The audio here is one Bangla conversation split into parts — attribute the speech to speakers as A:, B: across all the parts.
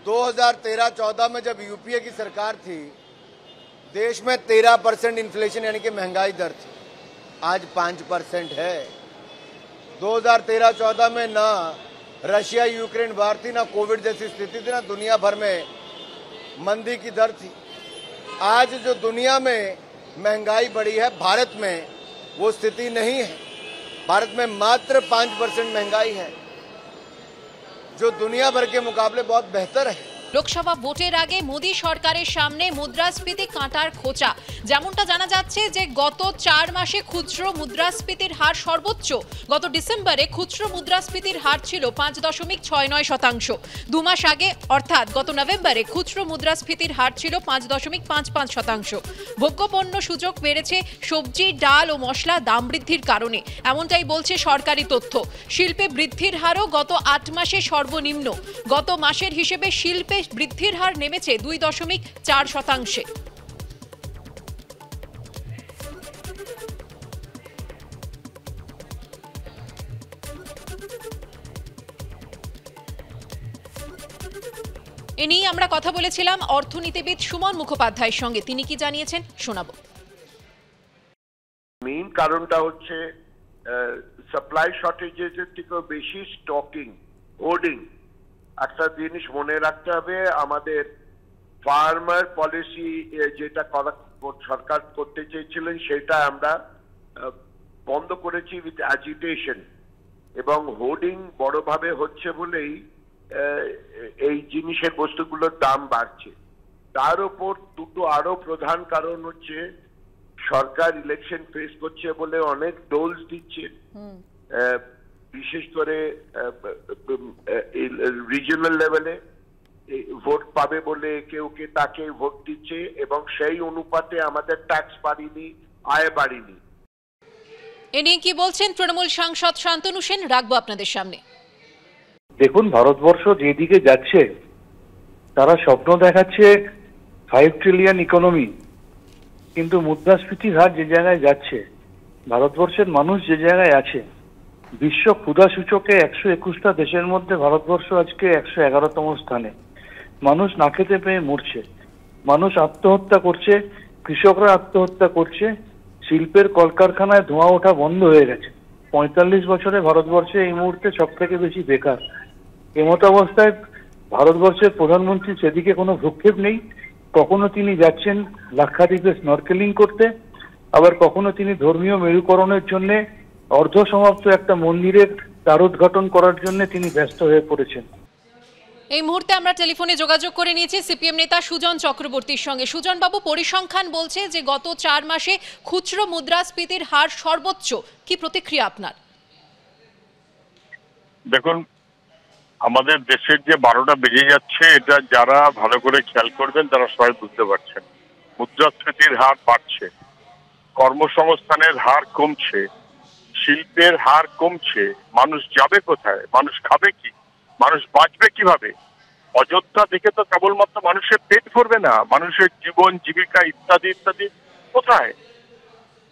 A: 2013-14 में जब यूपीए की सरकार थी, देश में 13% इन्फ्लेशन यानी कि महंगाई दर थी। आज 5% है। 2013-14 में ना रशिया यूक्रेन वार थी, ना कोविड जैसी स्थिति थी, ना दुनिया भर में मंदी की दर थी। आज जो दुनिया में महंगाई बढ़ी है, भारत में वो स्थिति नहीं है। भारत में मात्र 5% महंगाई है, जो दुनिया भर के मुकाबले बहुत बेहतर है।
B: লোকসভা ভোটের আগে মোদী সরকারের সামনে মুদ্রাস্ফীতি কাঁটার খোঁচা। যেমনটা জানা যাচ্ছে যে গত 4 মাসে খুচরো মুদ্রাস্ফীতির হার সর্বোচ্চ। গত ডিসেম্বরে খুচরো মুদ্রাস্ফীতির হার ছিল 5.69%। 2 মাস আগে অর্থাৎ গত নভেম্বরে খুচরো মুদ্রাস্ফীতির হার ছিল 5.55%। ভোগ্যপণ্য সূচক বেড়েছে সবজি, ডাল ও মশলা দাম বৃদ্ধির কারণে, এমনটাই বলছে সরকারি তথ্য। শিল্পে বৃদ্ধির হারও গত 8 মাসে সর্বনিম্ন। গত মাসের হিসেবে শিল্পে বৃদ্ধির হার নেমেছে 2.4%। এ নিয়ে আমরা কথা বলেছিলাম অর্থনীতিবিদ সুমন মুখোপাধ্যায়ের সঙ্গে। তিনি কি জানিয়েছেন শোনাবো।
C: মেইন কারণটা হচ্ছে সাপ্লাই শর্টেজের থেকেও বেশি স্টকিং, হোর্ডিং। একটা জিনিস মনে রাখতে হবে, আমাদের ফার্মার পলিসি যেটা সরকার করতে চেয়েছিলেন সেটা আমরা বন্ধ করেছি উইথ অ্যাজিটেশন, এবং হোর্ডিং বড়ভাবে হচ্ছে বলেই এই জিনিসের বস্তুগুলোর দাম বাড়ছে। তার উপর দুটো আরো প্রধান কারণ হচ্ছে সরকার ইলেকশন ফেস করছে বলে অনেক ডোলস দিচ্ছে, বিশেষ করে রিজিওনাল লেভেলে ভোট পাবে বলে কেউ কে তাকে ভোট দিচ্ছে, এবং সেই অনুপাতে আমাদের ট্যাক্স বাড়িনি, আয় বাড়িনি।
B: এ নিয়ে কি বলছেন তৃণমূল সাংসদ শান্তনু সেন, রাখবো আপনাদের সামনে।
D: দেখুন, ভারতবর্ষ যেদিকে যাচ্ছে তারা স্বপ্ন দেখাচ্ছে 5 ট্রিলিয়ন ইকোনমি, কিন্তু মুদ্রাস্ফীতির হার যে জায়গায় যাচ্ছে, ভারতবর্ষের মানুষ যে জায়গায় আছে, বিশ্ব ক্ষুধা সূচকে 121টা দেশের মধ্যে ভারতবর্ষ আজকে 111তম স্থানে। মানুষ না খেতে পেয়ে মরছে, মানুষ আত্মহত্যা করছে, কৃষকরা আত্মহত্যা করছে, শিল্পের কলকারখানায় ধোঁয়া ওঠা বন্ধ হয়ে গেছে। 45 বছরে ভারতবর্ষে এই মুহূর্তে সব থেকে বেশি বেকার। এমত অবস্থায় ভারতবর্ষের প্রধানমন্ত্রী সেদিকে কোনো ভ্রুক্ষেপ নেই। কখনো তিনি যাচ্ছেন লাক্ষাদ্বীপে স্নরকেলিং করতে, আবার কখনো তিনি ধর্মীয় মেরুকরণের জন্য অর্ধ সমাপ্ত একটা মন্দিরের দ্বারোদ্ঘাটন করার জন্য তিনি ব্যস্ত হয়ে পড়েছেন।
B: এই মুহূর্তে আমরা টেলিফোনে যোগাযোগ করে নিয়েছি সিপিএম নেতা সুজন চক্রবর্তীর সঙ্গে। সুজন বাবু, পরিসংখ্যান বলছে যে গত 4 মাসে খুচরো মুদ্রাস্ফীতির হার সর্বোচ্চ। কি প্রতিক্রিয়া আপনার?
E: দেখুন, আমাদের দেশের যে 12টা বেজে যাচ্ছে, এটা যারা ভালো করে খেয়াল করবেন তারা সবাই বুঝতে পারছেন। মুদ্রাস্ফীতির হার বাড়ছে, কর্মসংস্থানের হার কমছে, শিল্পের হার কমছে। মানুষ যাবে কোথায়? মানুষ খাবে কি? মানুষ বাঁচবে কিভাবে? অযোধ্যা দেখে তো কেবলমাত্র মানুষের পেট ভরবে না, মানুষের জীবন জীবিকা ইত্যাদি ইত্যাদি কোথায়?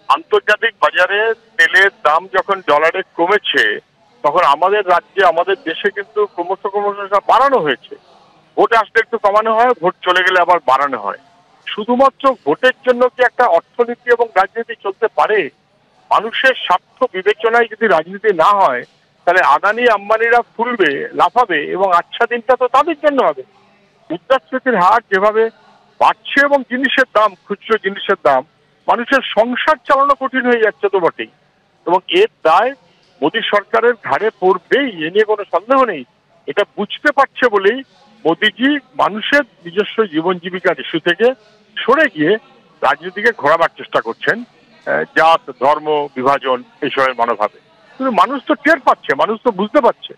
E: আন্তর্জাতিক বাজারে তেলের দাম যখন ডলারে কমেছে, তখন আমাদের রাজ্যে, আমাদের দেশে কিন্তু ক্রমশ বাড়ানো হয়েছে। ভোট আসলে একটু কমানো হয়, ভোট চলে গেলে আবার বাড়ানো হয়। শুধুমাত্র ভোটের জন্য কি একটা অর্থনীতি এবং রাজনীতি চলতে পারে? মানুষের স্বার্থ বিবেচনায় যদি রাজনীতি না হয়, তাহলে আদানি আম্বানিরা ফুলবে, লাফাবে, এবং আচ্ছা দিনটা তো তাদের জন্য হবে। মুদ্রাস্ফীতির হার যেভাবে বাড়ছে এবং জিনিসের দাম, খুচরো জিনিসের দাম, মানুষের সংসার চালানো কঠিন হয়ে যাচ্ছে তো বটেই, এবং এর দায় মোদী সরকারের ঘাড়ে পড়বেই, এ নিয়ে কোনো সন্দেহ নেই। এটা বুঝতে পারছে বলেই মোদীজি মানুষের নিজস্ব জীবন জীবিকার ইস্যু থেকে সরে গিয়ে রাজনীতিকে ঘোরাবার চেষ্টা করছেন, জাত ধর্ম বিভাজন এইসবের মনোভাবে। কিন্তু মানুষ তো টের পাচ্ছে, মানুষ তো বুঝতে পারছে,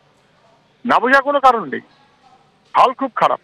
E: না বোঝার কোনো কারণ নেই। হাল খুব খারাপ।